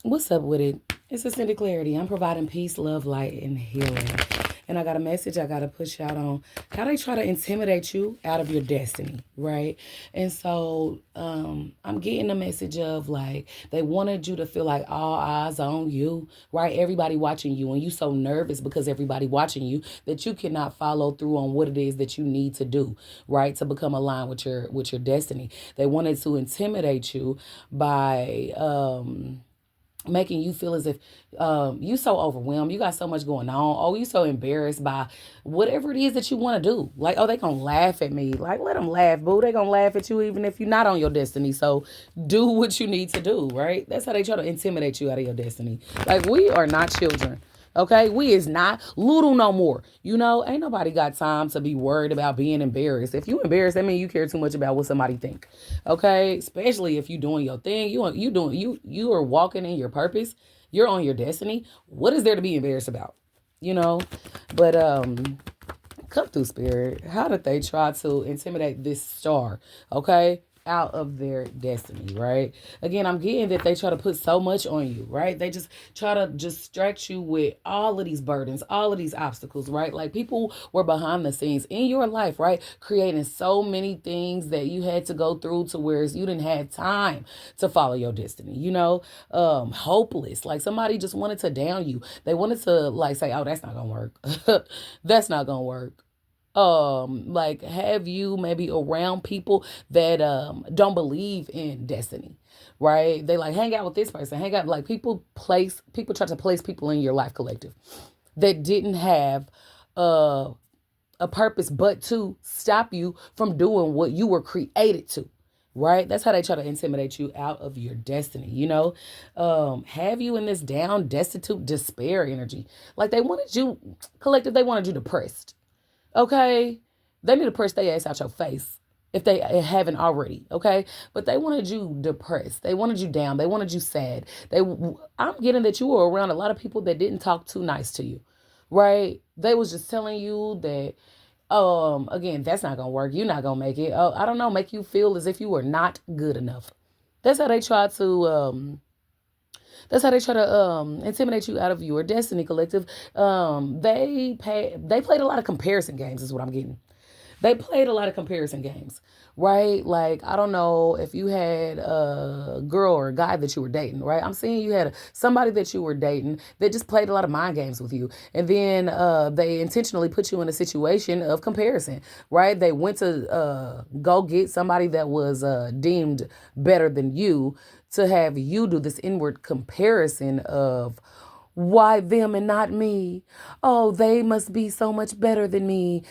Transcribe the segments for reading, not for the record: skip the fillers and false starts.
What's up with it? It's Ascended Clarity. I'm providing peace, love, light, and healing. And I got a message I got to push out on how they try to intimidate you out of your destiny, right? And so I'm getting a message of like they wanted you to feel like all eyes on you, right? Everybody watching you, and you so nervous because everybody watching you that you cannot follow through on what it is that you need to do, right, to become aligned with your destiny. They wanted to intimidate you by making you feel as if you so overwhelmed, you got so much going on, oh, you so embarrassed by whatever it is that you want to do. Like, oh, they gonna laugh at me. Like, let them laugh, boo. They gonna laugh at you even if you're not on your destiny. So do what you need to do, right? That's how they try to intimidate you out of your destiny. Like, we are not children. Okay, we is not little no more. Ain't nobody got time to be worried about being embarrassed. If you embarrassed, that means you care too much about what somebody think. Okay, especially if you doing your thing, you are walking in your purpose. You're on your destiny. What is there to be embarrassed about? You know, but come through, spirit. How did they try to intimidate this star? Okay, out of their destiny, right? Again, I'm getting that they try to put so much on you, right? They just try to distract you with all of these burdens, all of these obstacles, right? Like people were behind the scenes in your life, right? Creating so many things that you had to go through to where you didn't have time to follow your destiny, hopeless. Like somebody just wanted to down you. They wanted to like say, oh, that's not gonna work. That's not gonna work. Like have you maybe around people that don't believe in destiny, right? They like hang out with this person, hang out like people try to place people in your life collective that didn't have uh a purpose but to stop you from doing what you were created to, right? That's how they try to intimidate you out of your destiny, have you in this down, destitute, despair energy. Like they wanted you collective, they wanted you depressed. Okay, they need to press their ass out your face if they haven't already. Okay, but they wanted you depressed. They wanted you down. They wanted you sad. I'm getting that you were around a lot of people that didn't talk too nice to you, right? They was just telling you that again, that's not gonna work. You're not gonna make it. Oh, I don't know, make you feel as if you were not good enough. That's how they try to intimidate you out of your destiny collective. They played a lot of comparison games, is what I'm getting. They played a lot of comparison games, right? Like, I don't know if you had a girl or a guy that you were dating, right? I'm seeing you had somebody that you were dating that just played a lot of mind games with you. And then they intentionally put you in a situation of comparison, right? They went to go get somebody that was deemed better than you to have you do this inward comparison of why them and not me. Oh, they must be so much better than me.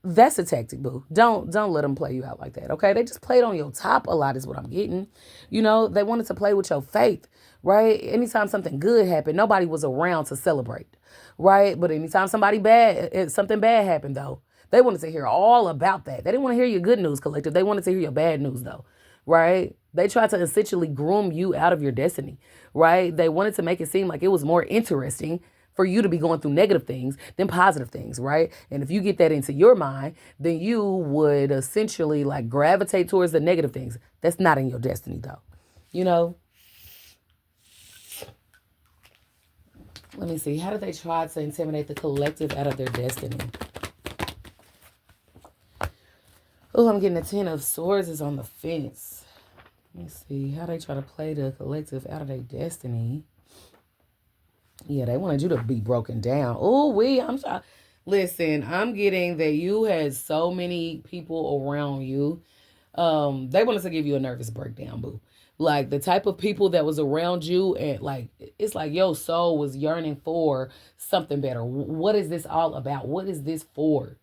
That's a tactic, boo. Don't let them play you out like that. Okay, they just played on your top a lot, is what I'm getting. They wanted to play with your faith, right? Anytime something good happened, nobody was around to celebrate, right? But anytime something bad happened, though, they wanted to hear all about that. They didn't want to hear your good news, collective. They wanted to hear your bad news, though, right? They tried to essentially groom you out of your destiny, right? They wanted to make it seem like it was more interesting for you to be going through negative things than positive things, right? And if you get that into your mind, then you would essentially like gravitate towards the negative things. That's not in your destiny, though. You know, Let me see. How did they try to intimidate the collective out of their destiny? Oh, I'm getting a 10 of swords is on the fence. Let me see. How they try to play the collective out of their destiny. Yeah, they wanted you to be broken down. Oh, I'm sorry. Listen, I'm getting that you had so many people around you. They wanted to give you a nervous breakdown, boo. Like the type of people that was around you, and like it's like your soul was yearning for something better. What is this all about? What is this for?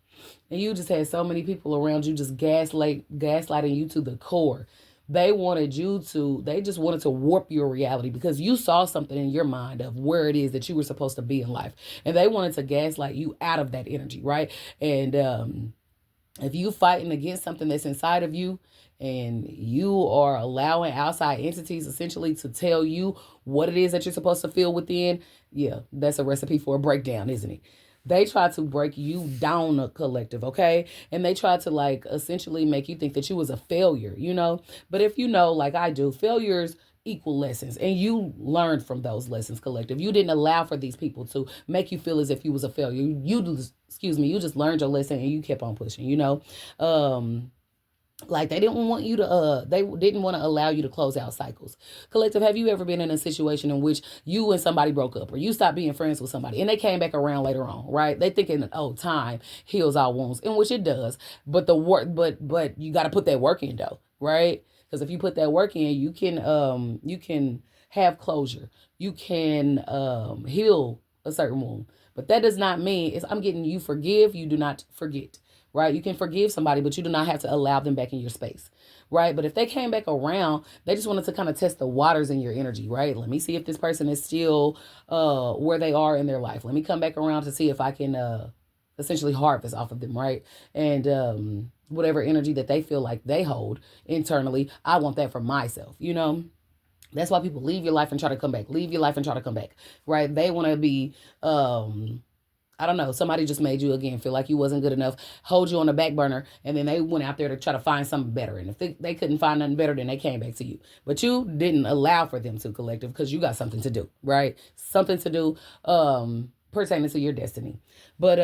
And you just had so many people around you just gaslighting you to the core. They just wanted to warp your reality because you saw something in your mind of where it is that you were supposed to be in life. And they wanted to gaslight you out of that energy, right? And if you fighting against something that's inside of you and you are allowing outside entities essentially to tell you what it is that you're supposed to feel within, yeah, that's a recipe for a breakdown, isn't it? They try to break you down, a collective, okay? And they try to like essentially make you think that you was a failure, But if you know, like I do, failures equal lessons, and you learned from those lessons, collective. You didn't allow for these people to make you feel as if you was a failure. You just learned your lesson and you kept on pushing, like they didn't want you to they didn't want to allow you to close out cycles. Collective, have you ever been in a situation in which you and somebody broke up, or you stopped being friends with somebody and they came back around later on, right? They thinking, oh, time heals all wounds, in which it does, but the work but you got to put that work in though, right? Because if you put that work in, you can have closure, you can heal a certain wound. But that does not mean it's I'm getting you forgive, you do not forget, right? You can forgive somebody, but you do not have to allow them back in your space, right? But if they came back around, they just wanted to kind of test the waters in your energy, right? Let me see if this person is still where they are in their life. Let me come back around to see if I can essentially harvest off of them, right? And whatever energy that they feel like they hold internally, I want that for myself, That's why people leave your life and try to come back. Leave your life and try to come back, right? They want to be I don't know, somebody just made you again feel like you wasn't good enough, hold you on the back burner, and then they went out there to try to find something better. And if they couldn't find nothing better, then they came back to you. But you didn't allow for them to, collective, because you got something to do, right? Something to do pertaining to your destiny. But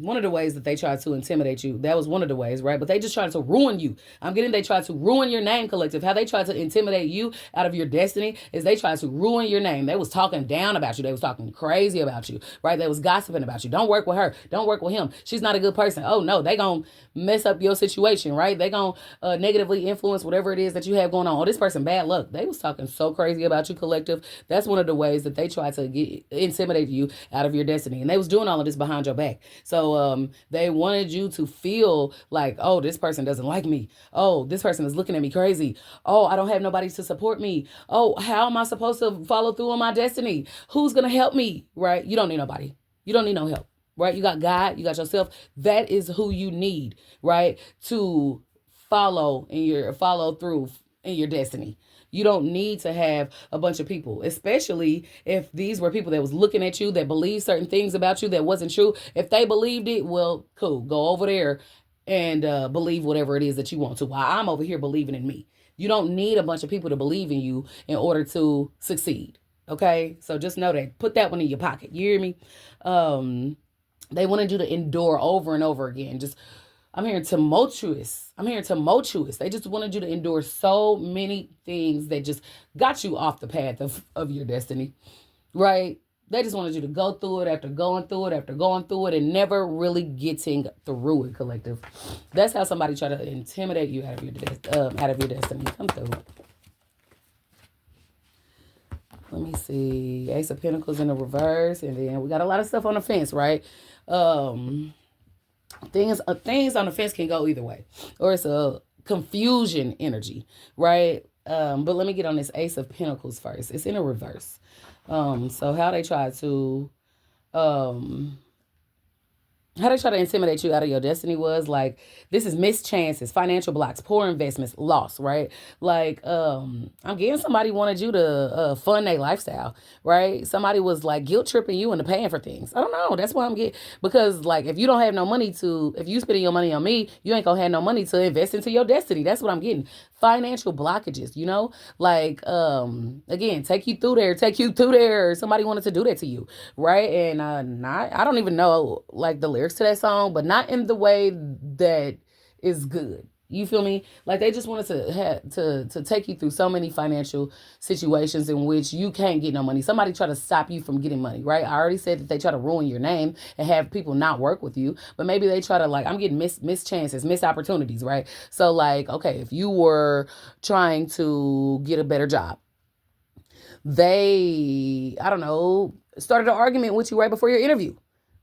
one of the ways that they tried to intimidate you, that was one of the ways, right? But they just tried to ruin you. They tried to ruin your name, collective. How they tried to intimidate you out of your destiny is they tried to ruin your name. They was talking down about you. They was talking crazy about you, right? They was gossiping about you. Don't work with her. Don't work with him. She's not a good person. Oh no, they gonna mess up your situation, right? They gonna negatively influence whatever it is that you have going on. Oh, this person, bad luck. They was talking so crazy about you, collective. That's one of the ways that they tried to intimidate you out of your destiny. And they was doing all of this behind your back. So they wanted you to feel like, oh, this person doesn't like me. Oh, this person is looking at me crazy. Oh, I don't have nobody to support me. Oh, how am I supposed to follow through on my destiny? Who's going to help me, right? You don't need nobody. You don't need no help, right? You got God, you got yourself. That is who you need, right? To follow through in your destiny. You don't need to have a bunch of people, especially if these were people that was looking at you, that believed certain things about you that wasn't true. If they believed it, well, cool. Go over there and believe whatever it is that you want to. While I'm over here believing in me. You don't need a bunch of people to believe in you in order to succeed. Okay? So just know that. Put that one in your pocket. You hear me? They wanted you to endure over and over again. I'm hearing tumultuous. They just wanted you to endure so many things that just got you off the path of your destiny, right? They just wanted you to go through it after going through it after going through it and never really getting through it, collective. That's how somebody tried to intimidate you out of your destiny. Come through. Let me see. Ace of Pentacles in the reverse, and then we got a lot of stuff on the fence, right? Things on the fence can go either way, or it's a confusion energy, right? But let me get on this Ace of Pentacles first. It's in a reverse. So how they try to intimidate you out of your destiny was like, this is missed chances, financial blocks, poor investments, loss, right? Like, I'm getting somebody wanted you to fund their lifestyle, right? Somebody was like guilt tripping you into paying for things. I don't know. That's why I'm getting, because like, if you don't have no money if you spending your money on me, you ain't gonna have no money to invest into your destiny. That's what I'm getting. Financial blockages, like, again, take you through there. Somebody wanted to do that to you, right? And I don't even know like the lyrics to that song, but not in the way that is good. You feel me? Like they just wanted to take you through so many financial situations in which you can't get no money. Somebody try to stop you from getting money, right? I already said that they try to ruin your name and have people not work with you, but maybe they try to like, I'm getting missed chances, missed opportunities, right? So like, okay, if you were trying to get a better job, they, I don't know, started an argument with you right before your interview.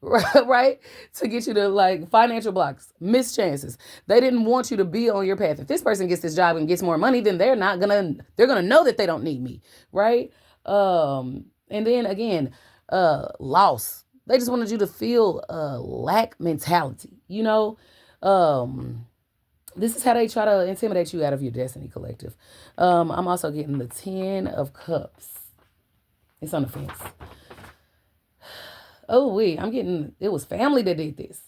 Right? To get you to like financial blocks, missed chances. They didn't want you to be on your path. If this person gets this job and gets more money, then they're gonna know that they don't need me, right? And then again, loss. They just wanted you to feel lack mentality, this is how they try to intimidate you out of your destiny, collective. I'm also getting the 10 of Cups. It's on the fence. Oh, wait, it was family that did this.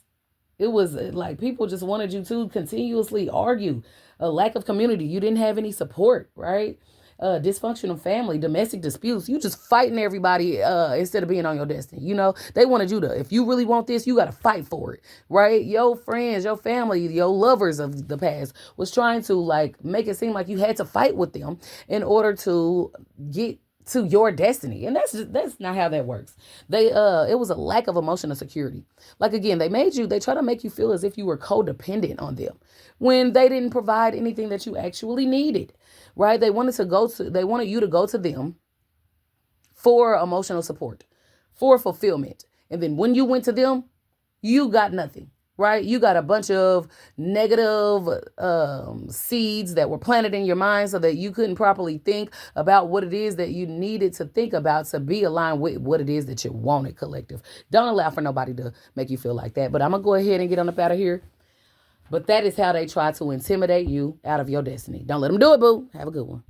It was like people just wanted you to continuously argue. A lack of community. You didn't have any support, right? dysfunctional family, domestic disputes. You just fighting everybody instead of being on your destiny. You know, they wanted you to, if you really want this, you got to fight for it, right? Your friends, your family, your lovers of the past was trying to like make it seem like you had to fight with them in order to get to your destiny. And that's not how that works. It was a lack of emotional security. Like again, they try to make you feel as if you were codependent on them when they didn't provide anything that you actually needed. Right? They wanted you to go to them for emotional support, for fulfillment. And then when you went to them, you got nothing. Right? You got a bunch of negative seeds that were planted in your mind so that you couldn't properly think about what it is that you needed to think about to be aligned with what it is that you wanted, collective. Don't allow for nobody to make you feel like that. But I'm going to go ahead and get on up out of here. But that is how they try to intimidate you out of your destiny. Don't let them do it, boo. Have a good one.